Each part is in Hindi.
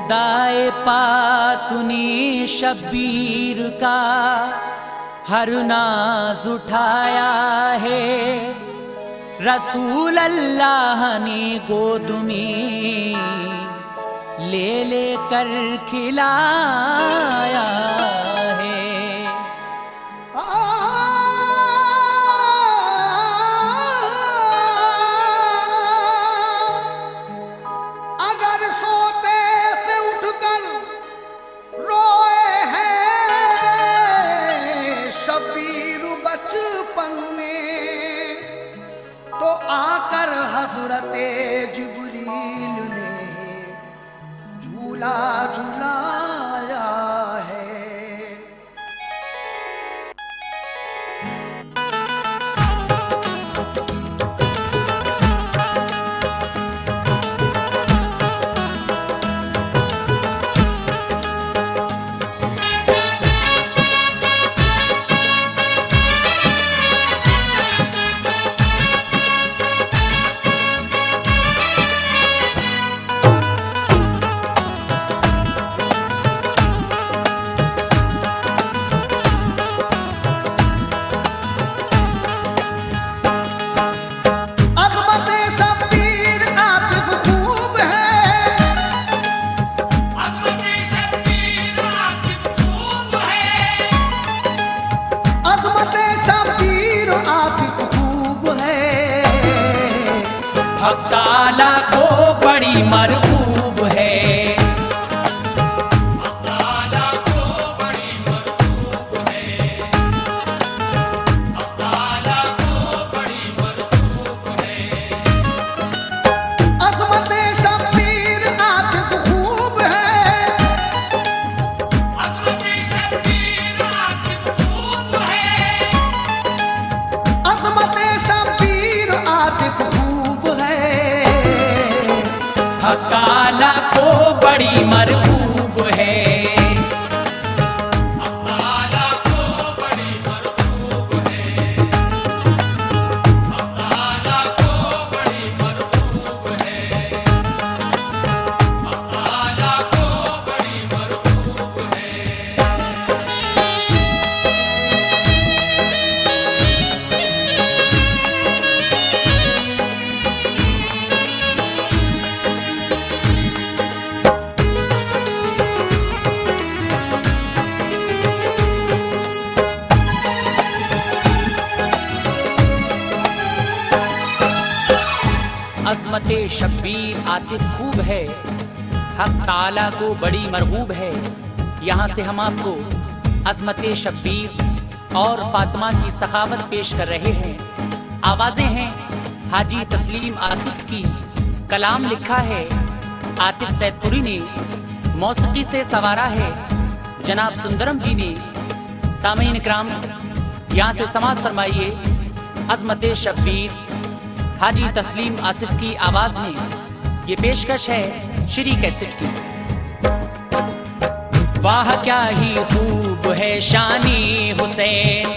खुदाए पाक ने शब्बीर का हर नाज उठाया है। रसूल अल्लाह ने गोद में ले लेकर खिलाया है। अगर सोते से उठकर रोए हैं शबीर बचपन में, तो आकर हजरते जिब्रील ने झूला झुलाया है। हक़ ताला को बड़ी मरहूब है। हक़ ताला को बड़ी मरहूब है। हक़ ताला को बड़ी मरहूब है। अज़मते शब्बीर आतिफ खूब है। अज़मते शब्बीर आतिफ खूब है। अज़मते शब्बीर आतिफ हक़ ताला को बड़ी मरहूब है। हक़ ताला को बड़ी मरहूब है। हक़ ताला को बड़ी मरहूब है। हक़ ताला को बड़ी मरहूब है। अज़मते शब्बीर आतिफ खूब है। हक़ ताला को बड़ी मरगूब है। यहाँ से हम आपको अज़मते शब्बीर और फातिमा की सखावत पेश कर रहे हैं। आवाज़ें हैं हाजी तस्लीम आसिफ की, कलाम लिखा है आतिफ सैदपुरी ने, मौसीकी से सवारा है जनाब सुंदरम जी ने। सामीन इकराम, यहाँ से समाअत फरमाइए अज़मते शब्बीर हाजी तस्लीम आसिफ की आवाज में। ये पेशकश है श्री कैसेट की। वाह क्या ही खूब है शानी हुसैन,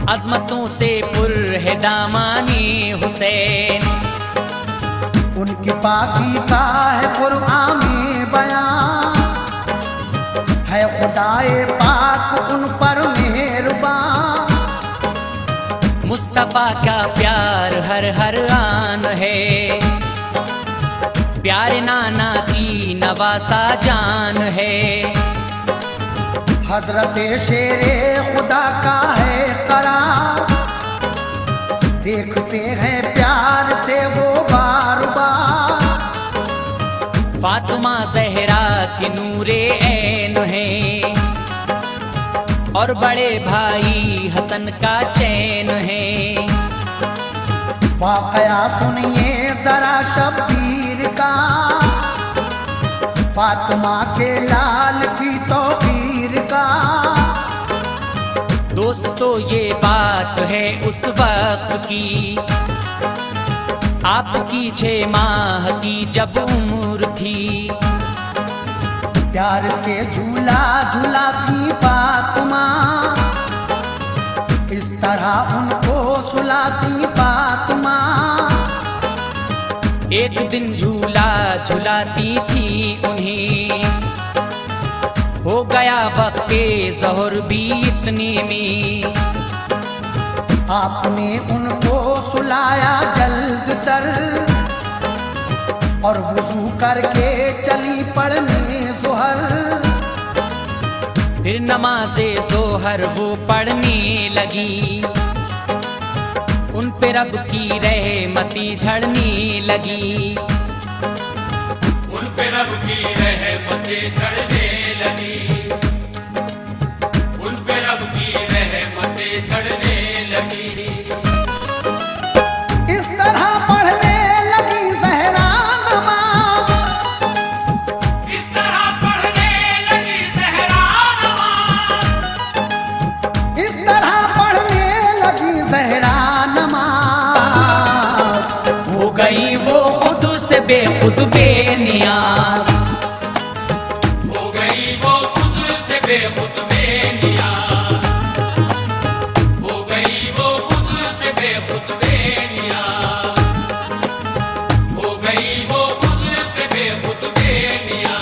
अजमतों से पुर है दामानी हुसैन। उनकी पाकी का है कुरान में बयान, है खुदाए पाक उन पर मेहरबान। मुस्तफा का प्यार हर हर आन है, प्यारे नाना की नवासा जान है। हजरत शेरे खुदा का है करार, देखते हैं प्यार से वो बार बार। फातिमा ज़हरा की नूरे ऐन है, और बड़े भाई हसन का चैन है। वाक़या सुनिए जरा शब्बीर का, फातिमा के लाल की तौक़ीर का। दोस्तों ये बात है उस वक्त की, आपकी 6 माह की जब उम्र थी। प्यार से झूला झूलाती फातिमा, इस तरह उनको सुलाती फातिमा। एक दिन झूला झुलाती थी हो गया वक्ते ज़ोहर भी इतने में, आपने उनको सुलाया जल्द तर और वुज़ू करके चली पढ़ने ज़ोहर। फिर नमाज़े ज़ोहर वो पढ़ने लगी, उन पे रब की रहमती झड़ने लगी, उन पे रब की रहमतें झड़ने लगी, उन पे रब की रहमतें झड़ने लगी। इस तरह पढ़ने लगी ज़हरा नमाज़, इस तरह पढ़ने लगी ज़हरा नमाज़, इस तरह पढ़ने लगी ज़हरा नमाज़। हो गई वो खुद से बेखुद बेनियाज, हो गई वो खुद से बेखुद बेनियाज, हो गई वो खुद से बेखुद बेनियाज, हो गई वो खुद से बेखुद बेनियाज।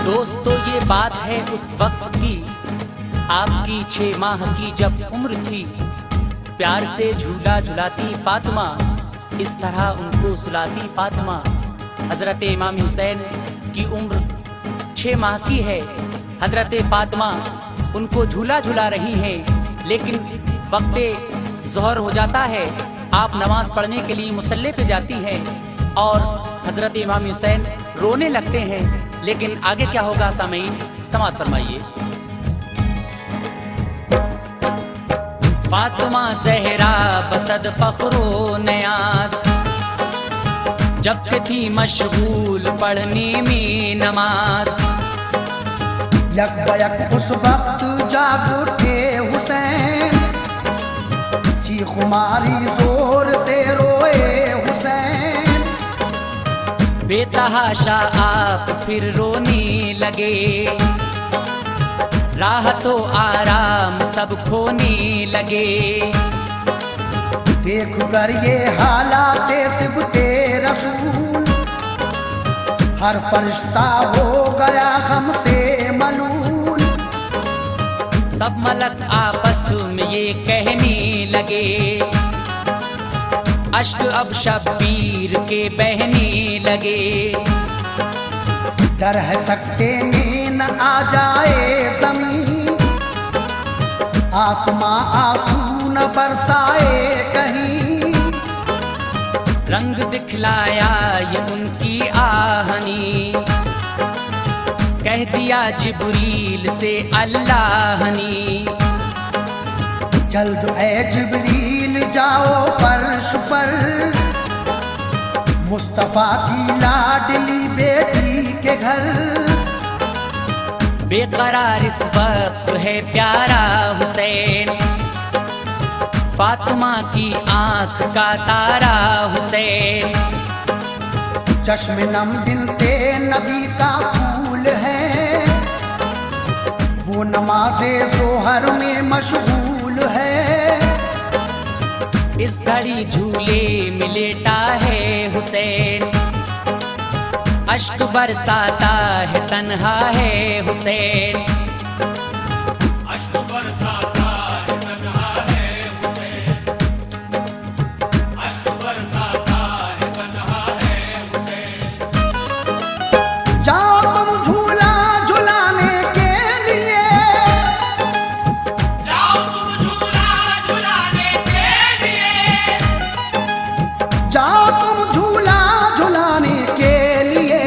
दोस्तों ये बात है उस वक्त की, आपकी 6 माह की जब उम्र थी। प्यार से झूला झुलाती फातिमा, इस तरह उनको सुलाती फातिमा। हजरत इमाम हुसैन की उम्र 6 माह की है, हजरत फातिमा उनको झूला झुला रही हैं, लेकिन वक्ते ज़ोहर हो जाता है, आप नमाज पढ़ने के लिए मुसल्ले पे जाती हैं और हजरत इमाम हुसैन रोने लगते हैं। लेकिन आगे क्या होगा सामीन, समाअत फरमाइए। फातिमा ज़हरा बसद फ़ख्रो नयाज, जब के थी मशगूल पढ़ने में नमाज। यकबयक उस वक्त जाग उठे हुसैन, चीख मारी जोर से रोए हुसैन। बेतहाशा आप फिर रोने लगे, राहतो आराम सब खोने लगे। देख कर ये हालात सिबते रसूल, हर फरिश्ता हो गया गम से मलूल। सब मलक आपस में ये कहने लगे, अश्क अब शब्बीर के बहने लगे। डर है सकते में न आ जाए ज़मीं, आसमां आंसू न बरसाए कहीं। रंग दिखलाया ये उनकी आहनी, कह दिया जिब्रील से अल्लाह ने। जल्द ए जिब्रील जाओ फर्श पर, मुस्तफा की लाडली बेटी के घर। बेकरार इस वक्त है प्यारा हुसैन, फातिमा की आंख का तारा हुसैन। चश्म नम बिनते नबी का फूल है, वो नमाज़े ज़ोहर में मशगूल है। इस घड़ी झूले में लेटा है हुसैन, अश्क बरसाता है तन्हा है हुसैन। अश्क बरसाता है तन्हा है हुसैन, अश्क बरसाता है तन्हा है हुसैन। जाओ तुम झूला झुलाने के लिए, जाओ तुम झूला झुलाने के लिए, जाओ तुम झूला झुलाने के लिए।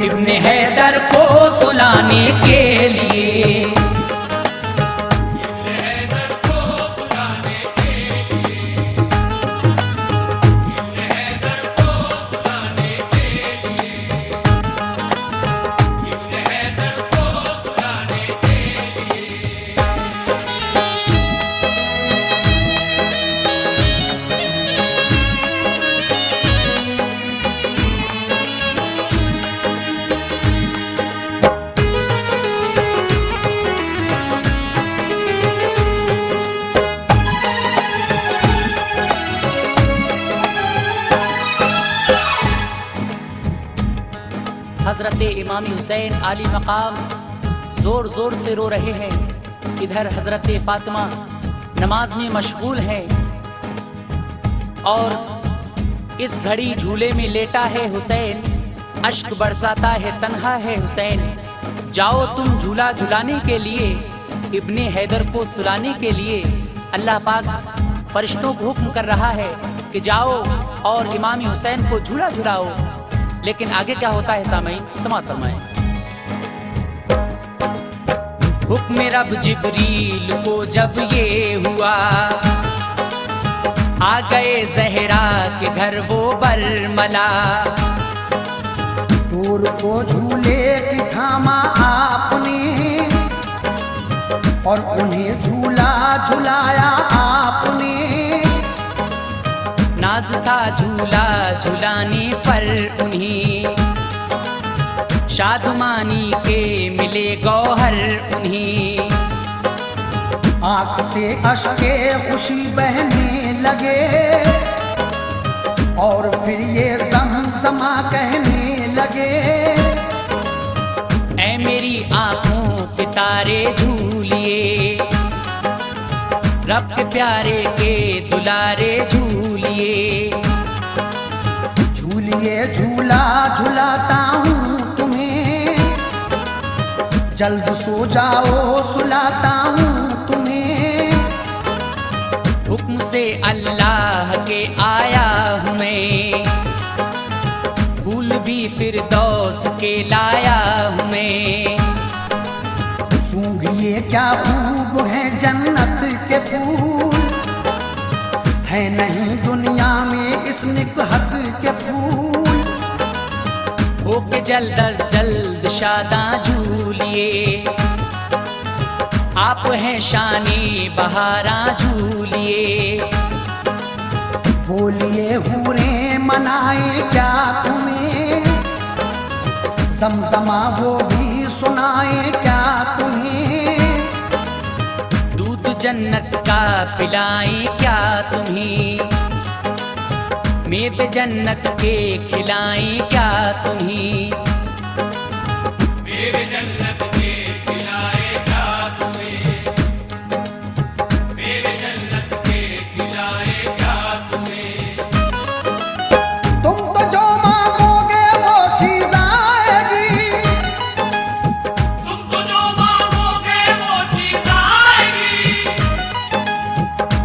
इब्ने हैदर को सुलाने के लिए, इब्ने हैदर को सुलाने के लिए, इब्ने हैदर को सुलाने के हज़रत इमाम हुसैन आली मकाम ज़ोर ज़ोर से रो रहे हैं। इधर हज़रत फातिमा नमाज में मशगूल हैं और इस घड़ी झूले में लेटा है हुसैन, अश्क बरसाता है, तन्हा है हुसैन। जाओ तुम झूला झुलाने के लिए, इब्ने हैदर को सुलाने के लिए। अल्लाह पाक फरिश्तों को हुक्म कर रहा है कि जाओ और इमाम हुसैन को झूला झुलाओ। लेकिन आगे क्या होता है सामईन, समाअत फरमाएं। हुक्म रब जिब्रील को जब ये हुआ, आ गए ज़हरा के घर वो बरमला। दूर को झूले की थामा आपने और उन्हें झूला झुलाया आपने। नाज था झूला झुलाने पर उन्हें, शादमानी के मिले गौहर उन्हें। आँख से अश्के खुशी बहने लगे और फिर ये समसमा कहने लगे। ऐ मेरी आँखों के तारे झूलिए, रब के प्यारे के दुलारे झूलिए। झूलिए झूला झुलाता हूँ तुम्हें, जल्द सो जाओ सुलाता हूँ तुम्हें। हुक्म से अल्लाह के आया हूँ मैं, फूल भी फिरदौस के लाया हूँ मैं। सूंघिए क्या खूब है जन्नत के फूल, है नहीं दुनिया में इस निकहत के फूल। होके जल्द अज जल्द शादा झूलिए, आप हैं शानी बहारा झूलिए। बोलिए हूरें मनाए क्या तुम्हें, समसमा वो भी सुनाए क्या तुम्हें। दूध जन्नत का पिलाएं क्या तुम्हें, मेवे जन्नत के खिलाएं क्या तुम्हें। मेरे जन्नत के खिलाए क्या तुम्हें, मेरे जन्नत के खिलाए क्या तुम्हें। तुम तो जो मांगोगे वो चीज आएगी, तुमको जो मांगोगे वो चीज आएगी।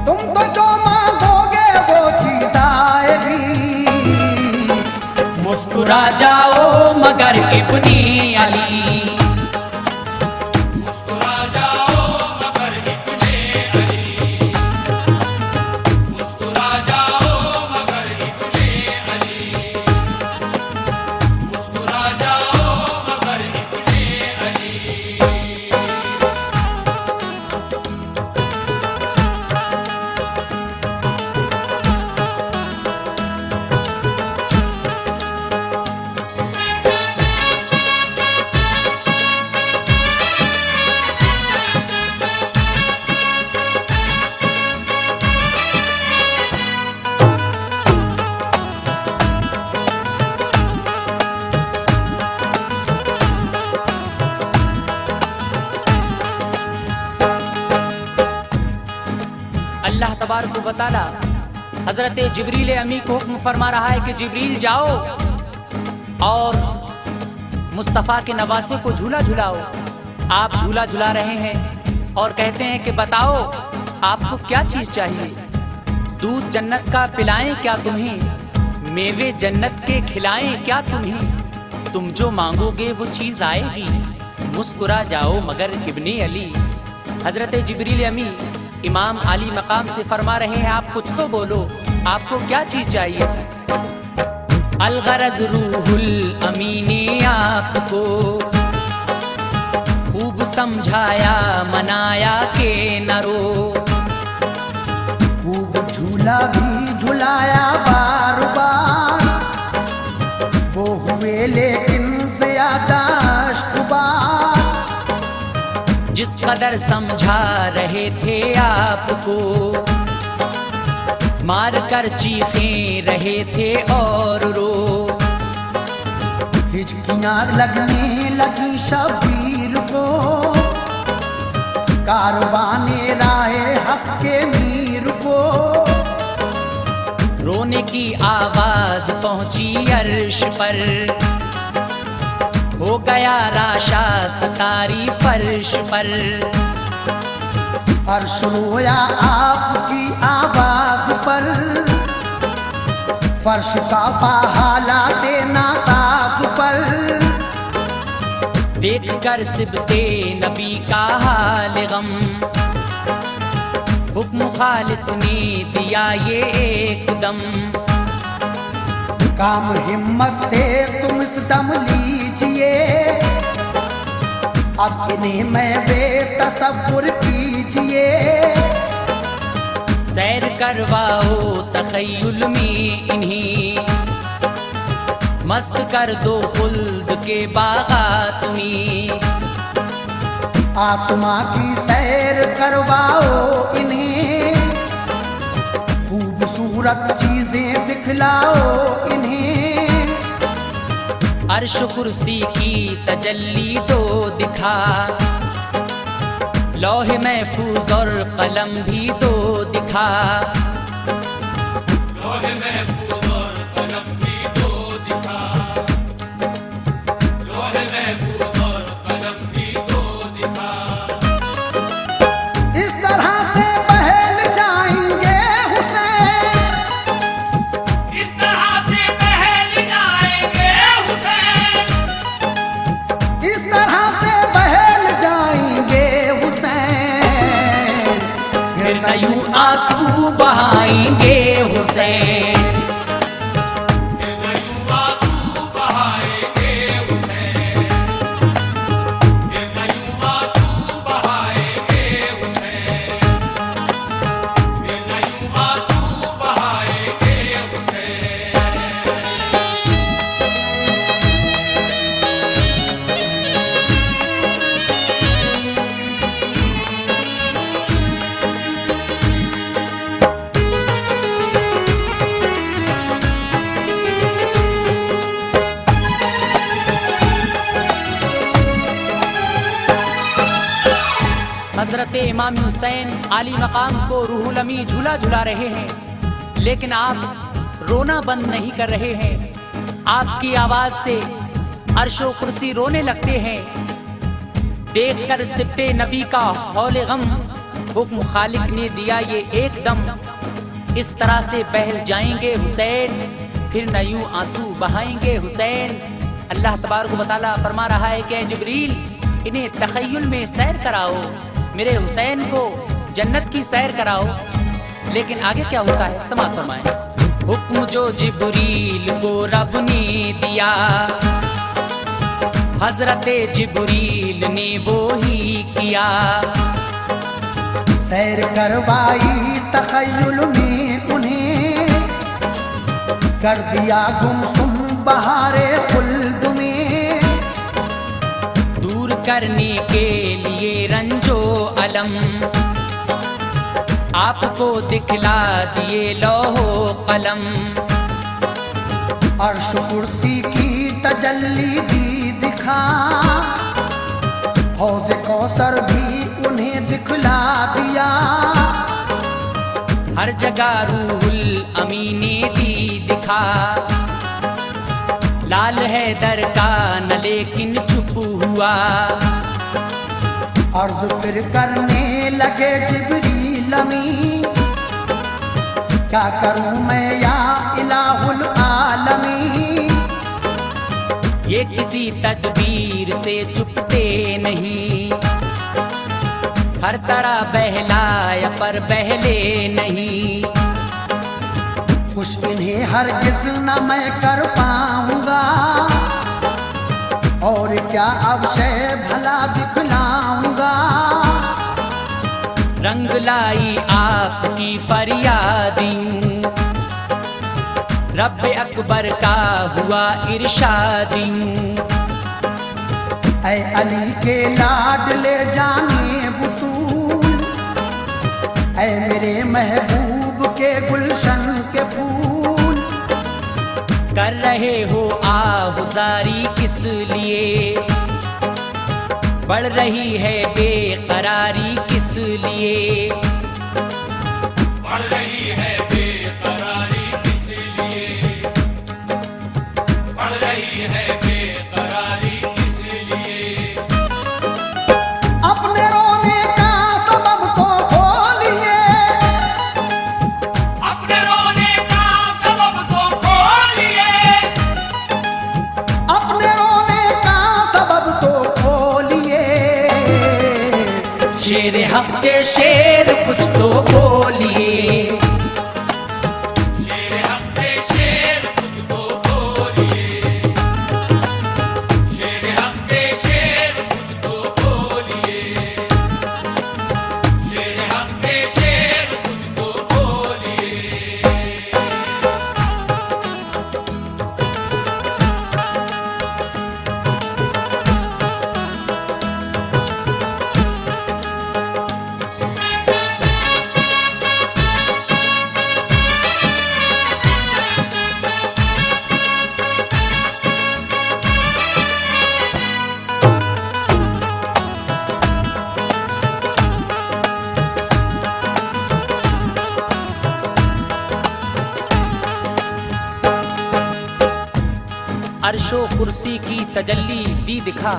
तुम तो जो मांगोगे वो चीज आएगी। मुस्कुरा जाओ मगर इब्ने अली, मुस्कुरा जाओ मगर इब्ने अली, मुस्कुरा जाओ मगर इब्ने अली, मुस्कुरा जाओ मगर इब्ने अली। अल्लाह तबारक व तआला हजरत जिब्रील अमी को हुक्म फरमा रहा है कि जिब्रील जाओ और मुस्तफ़ा के नवासे को झूला झुलाओ। आप झूला झुला रहे हैं और कहते हैं कि बताओ आपको क्या चीज चाहिए। दूध जन्नत का पिलाएं क्या तुम्हें, मेवे जन्नत के खिलाएं क्या तुम्हें। तुम जो मांगोगे वो चीज आएगी, मुस्कुरा जाओ मगर इब्ने अली। हजरत जिब्रील अमी इमाम आली मकाम से फरमा रहे हैं आप कुछ तो बोलो, आपको क्या चीज चाहिए। अलगरज रूहुल अमी ने आपको खूब समझाया मनाया के न रो। खूब झूला भी झुलाया बार बार, वो हुए लेकिन ज्यादा अश्कबार। जिस कदर समझा रहे थे आपको, मार कर चीखें रहे थे और रो। हिचकियां लगने लगी शबीर को, कारवाने राहे हक के मीर को। रोने की आवाज पहुंची अर्श पर, हो गया राशा सतारी फर्श पर। अर्श रोया आपकी आवाज पर, फर्श का पहाला देना साफ पर। देख कर सिबते नबी का हाल गम, हुक्म खालिक ने दिया ये एकदम। काम हिम्मत से तुम इस दम लीजिए, अब इन्हें मैं बेतसब्बुर कीजिए। सैर करवाओ तखय्युल में इन्हीं, मस्त कर दो खुल्द के बागात में। आसमां की सैर करवाओ इन्हें, खूबसूरत चीजें दिखलाओ इन्हें। अर्श कुर्सी की तजल्ली दो दिखा, लौह महफूज और कलम भी दो दिखा। लौह महफूज और कलम भी दो दिखा, लौह महफूज और कलम भी दो दिखा। इस तरह से बहल जाएंगे हुसैन, इस तरह से बहल जाएंगे हुसैन, इस तरह से बहल जाएंगे हुसैन। फिर न यूं आंसू बहाएंगे हुसैन। हजरत इमाम हुसैन आली मकाम को रूहुल अमी झूला झुला रहे हैं, लेकिन आप रोना बंद नहीं कर रहे हैं। आपकी आवाज से अर्शो कुर्सी रोने लगते हैं। देखकर सिबते नबी का हौले गम, हुक्म खालिक ने दिया ये एकदम। इस तरह से बहल जाएंगे हुसैन, फिर न यूं आंसू बहाएंगे हुसैन। अल्लाह तबारक व तआला फरमा रहा है कि जिब्रील इन्हें तखय्युल में सैर कराओ, मेरे हुसैन को जन्नत की सैर कराओ। लेकिन आगे क्या होता है समाअत फरमाएं। हुक्म जो जिब्रील को रब ने दिया, हजरत जिब्रील ने वो ही किया। सैर करवाई तखय्युल में उन्हें, कर दिया गुमसुम बहारे खुल्द में। दूर करने के लिए रंजो अलम, आपको दिखला दिए लौहो कलम। अर्श कुर्सी की तजल्ली दी दिखा, हौज कौसर भी उन्हें दिखला दिया। हर जगह रूहुल अमी ने दी दिखा, लाल है दर का न लेकिन चुप हुआ। अर्ज फिर करने लगे जिब्रील अमी, क्या करूं मैं या इलाहुल आलमी। ये किसी तदबीर से चुपते नहीं, हर तरह बहलाया पर बहले नहीं। खुश इन्हें हरगिज न मैं कर पाऊंगा, और क्या अब से भला दिखलाऊंगा। रंग लाई आपकी फरियादियों, रब अकबर का हुआ इरशादियों। ऐ अली के लाडले जाने बुतूल, ऐ मेरे महबूब के गुलशन के फूल। कर रहे हो आहुजारी किस लिए, बढ़ रही है बेकरारी किस लिए, बढ़ रही है बेकरारी किस लिए, बढ़ रही है बेकरारी किस लिए। अपने रोने का सबब तो खोलिए, अपने रोने का सबब तो खोलिए, अपने रोने का सबब तो खोलिए। शेर हक के शेर कुछ तो बोलिए, शेर हमसे शेर कुछ तो बोलिए, शेर हमसे शेर कुछ तो बोलिए, शेर हमसे शेर कुछ तो बोलिए। अर्शो कुर्सी की तजल्ली दी दिखा,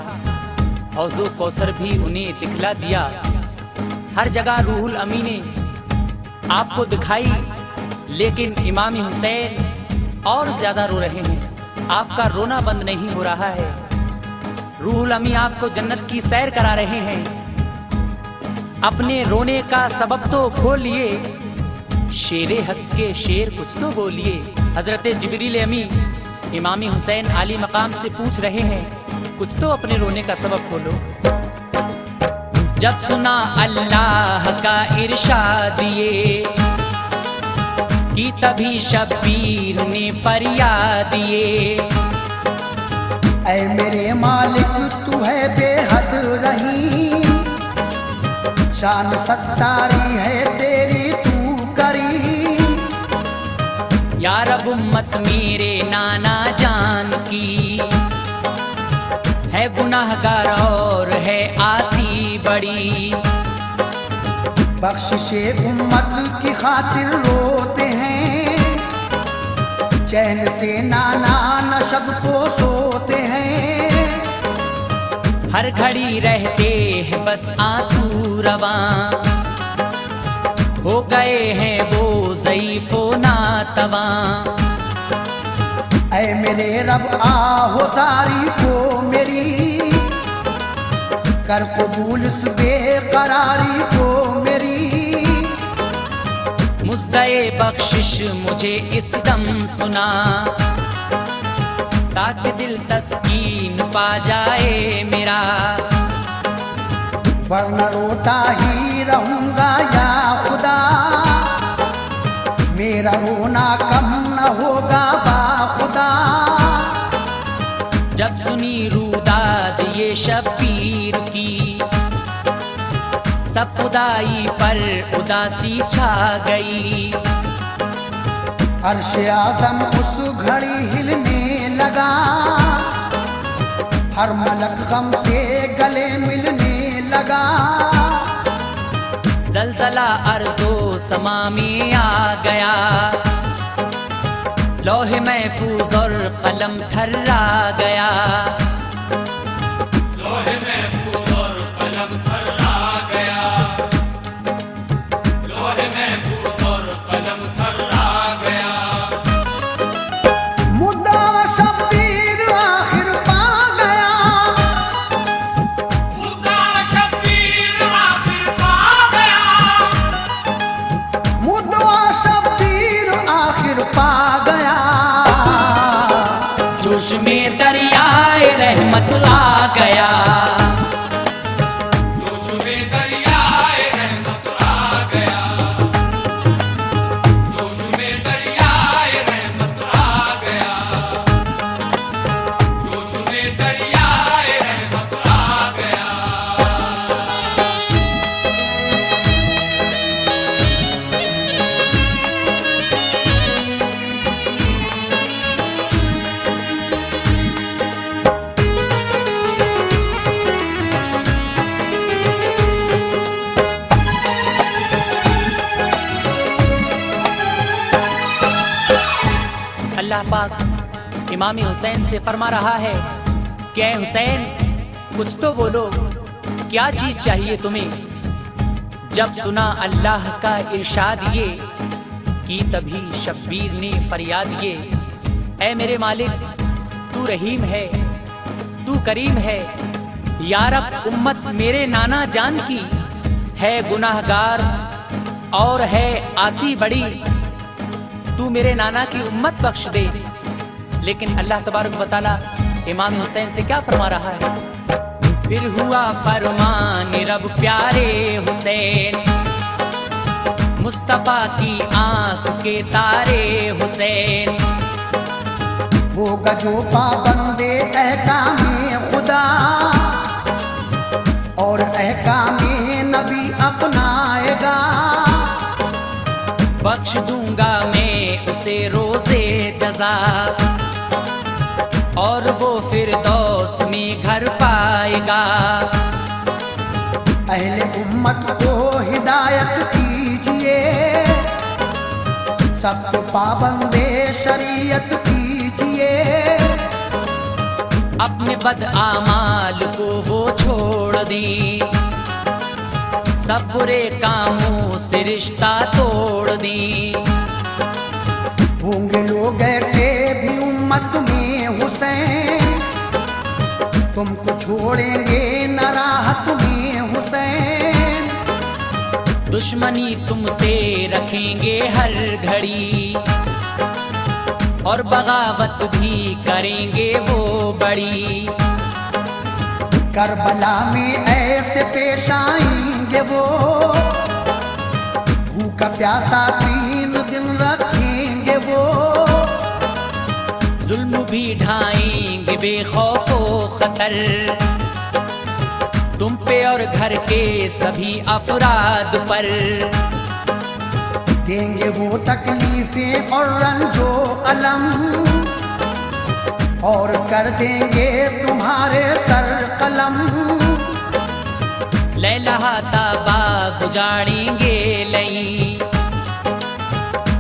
हौजो कौसर भी उन्हें दिखला दिया। हर जगह रूहुल अमी ने आपको दिखाई, लेकिन इमाम हुसैन और ज्यादा रो रहे हैं। आपका रोना बंद नहीं हो रहा है। रूहुल अमी आपको जन्नत की सैर करा रहे हैं। अपने रोने का सबब तो खोलिए, शेरे हक के शेर कुछ तो बोलिए। हजरत जिब्रील अमी इमामी हुसैन आली मकाम से पूछ रहे हैं, कुछ तो अपने रोने का सबब खोलो। जब सुना अल्लाह का इरशाद ये, कि तभी शब्बीर ने फरियाद ये, ऐ मेरे मालिक तू है बेहद रहीम, शान सत्तारी है तेरी तू करीम। या रब उम्मत मेरे नाना जान की, है गुनाहगार और है आसी बड़ी। बख्शिशे उम्मत की खातिर रोते हैं, चैन से नाना नशब को सोते हैं। हर घड़ी रहते हैं बस आंसू रवां, हो गए हैं वो ज़ईफ़ो नातवां। ऐ मेरे रब आहुजारी को मेरी, कर कबूल इस बेकरारी को मेरी। मुज़्दए बख्शिश मुझे इस दम सुना, ताकि दिल तस्कीन पा जाए मेरा। वरना रोता ही रहूंगा या खुदा, मेरा रोना कम न होगा बाखुदा। जब सुनी रूदाद ये शब्बीर की, सब खुदाई पर उदासी छा गई। अर्श आज़म उस घड़ी हिलने लगा, हर मलक गम से गले मिलने लगा। ज़लज़ला अर्ज़ो समा में आ गया, लौहे महफूज और कलम थर्रा गया। लोहे महफूज और कलम थर्रा गया, लोहे महफूज और कलम थर्रा गया। मुद्दा शब्बीर आखिर पा गया, मुद्दा शब्बीर आखिर पा गया, मुद्दा शब्बीर आखिर पा गया। जोश में दरियाए रहमत आ गया, जोश में दरियाए रहमत आ गया, जोश में दरियाए रहमत आ गया, जोश में दरियाए रहमत आ गया। पाक इमाम हुसैन से फरमा रहा है कि ऐ हुसैन, कुछ तो बोलो, क्या चीज चाहिए तुम्हें। जब सुना अल्लाह का इरशाद ये की, तभी शब्बीर ने फरियाद ये, ऐ मेरे मालिक, तू रहीम है, तू करीम है। या रब, उम्मत मेरे नाना जान की है गुनाहगार और है आसी बड़ी, तू मेरे नाना की उम्मत बख्श दे। लेकिन अल्लाह तबारक व तआला इमाम हुसैन से क्या फरमा रहा है। फिर हुआ फरमान रब प्यारे हुसैन, मुस्तफा की आंख के तारे हुसैन। होगा जो पाबंदे अहकामे खुदा और अहकामे नबी अपनाएगा, बख्श दूंगा मैं उसे रोज़े जज़ा, और वो फिरदौस में घर पाएगा। अहले उम्मत को हिदायत कीजिए, सबको पाबंदे शरीयत कीजिए। अपने बद आमाल को वो छोड़ दी, सब बुरे कामों से रिश्ता तोड़ दी। होंगे लोग ऐसे भी उम्मत में हुसैन, तुमको छोड़ेंगे न राहत में हुसैन। दुश्मनी तुमसे रखेंगे हर घड़ी, और बगावत भी करेंगे वो बड़ी। करबला में ऐसे पेश आएंगे वो, भूखा प्यासा 3 दिन रखेंगे वो। जुल्म भी ढाएंगे बेखौफो खतर, तुम पे और घर के सभी अफराद पर। देंगे वो तकलीफें और रंजो अलम, और कर देंगे तुम्हारे सर कलम। लैला ताबा गुजारेंगे लई,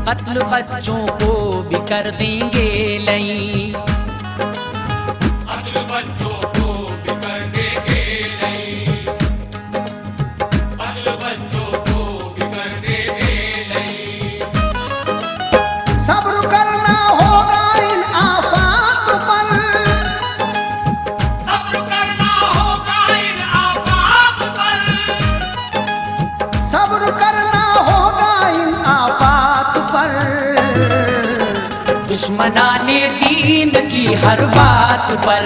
कत्ल बच्चों को भी कर देंगे लई। अदल बच्चों को भी कर देंगे लई, अदल बच्चों को भी कर देंगे लई। सब्र करना होगा इन आफात पर, सब्र करना होगा इन आफात पर, सब्र करना होगा इन आफात पर। दुश्मनाने दीन की हर बात पर,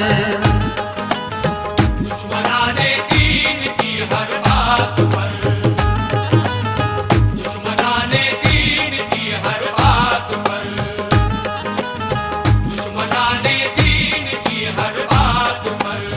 दुश्मनाने दीन की हर बात पर, दुश्मनाने दीन की हर बात पर, दुश्मनाने दीन की हर बात पर।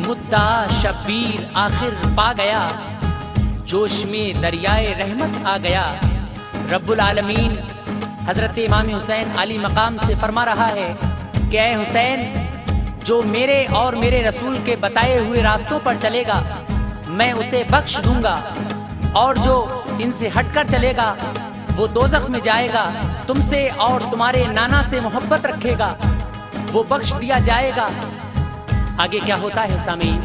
मुद्दा शब्बीर आखिर पा गया, जोश में दरियाए रहमत आ गया। रब्बुल आलमीन हजरत इमाम हुसैन अली मकाम से फरमा रहा है कि ऐ हुसैन, जो मेरे और मेरे रसूल के बताए हुए रास्तों पर चलेगा मैं उसे बख्श दूंगा, और जो इनसे हटकर चलेगा वो दोज़ख में जाएगा। तुमसे और तुम्हारे नाना से मोहब्बत रखेगा वो बख्श दिया जाएगा। आगे क्या होता है सामीन,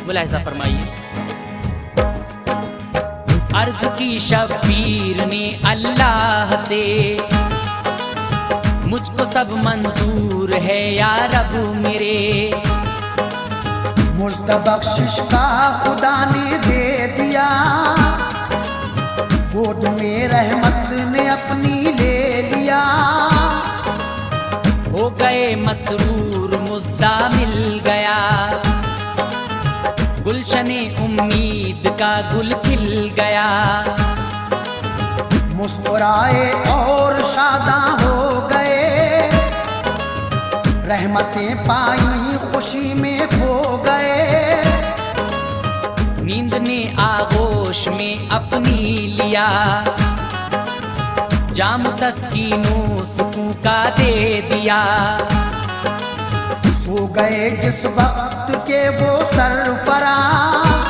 मुलाहिज़ा फरमाइए। अर्ज की शब्बीर ने अल्लाह से, मुझको सब मंजूर है या रब मेरे। मुझको बख्शिश का खुदा ने दे दिया, गोद में रहमत ने अपनी ले लिया। हो गए मसरूर मुज़्दा मिल गया, गुलशने उम्मीद का गुल खिल गया। घबराए और शादा हो गए, रहमतें पाई खुशी में खो गए। नींद ने आगोश में अपनी लिया, जाम तस्कीनो सुकून का दे दिया। सो गए जिस वक्त के वो सरफराज,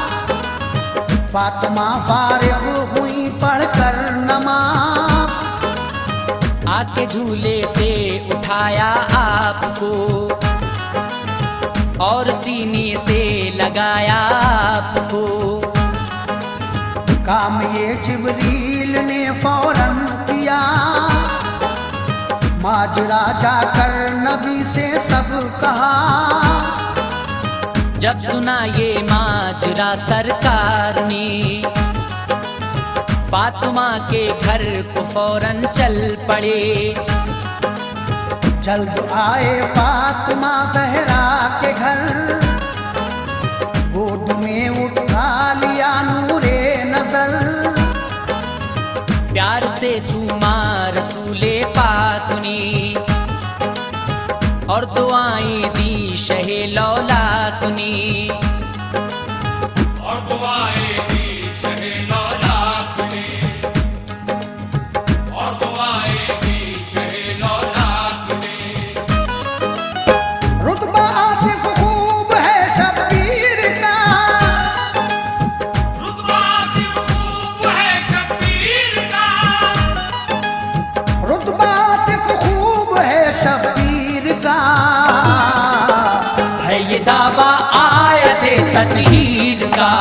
फातिमा फारिग हुई पढ़कर नमाज। आके झूले से उठाया आपको और सीने से लगाया आपको। काम ये जिब्रील ने फौरन किया, माजरा जाकर नबी से सब कहा। जब सुना ये माजरा सरकार ने, फातिमा के घर को फौरन चल पड़े। जल्द आए फातिमा ज़हरा के घर, गोद में उठा लिया नूरे नजर। प्यार से चूमा रसूले पाक ने और दुआएं दी शहे लौलाक ने। और दुआएं दी शहे लौलाक ने, और दुआएं दी शहे लौलाक ने। रुतबा आतिफ खूब है शब्बीर का, रुतबा आतिफ खूब है शब्बीर का। रुतबा आतिफ खूब है शब्बीर का। है ये दावा आयत तत्हीर का।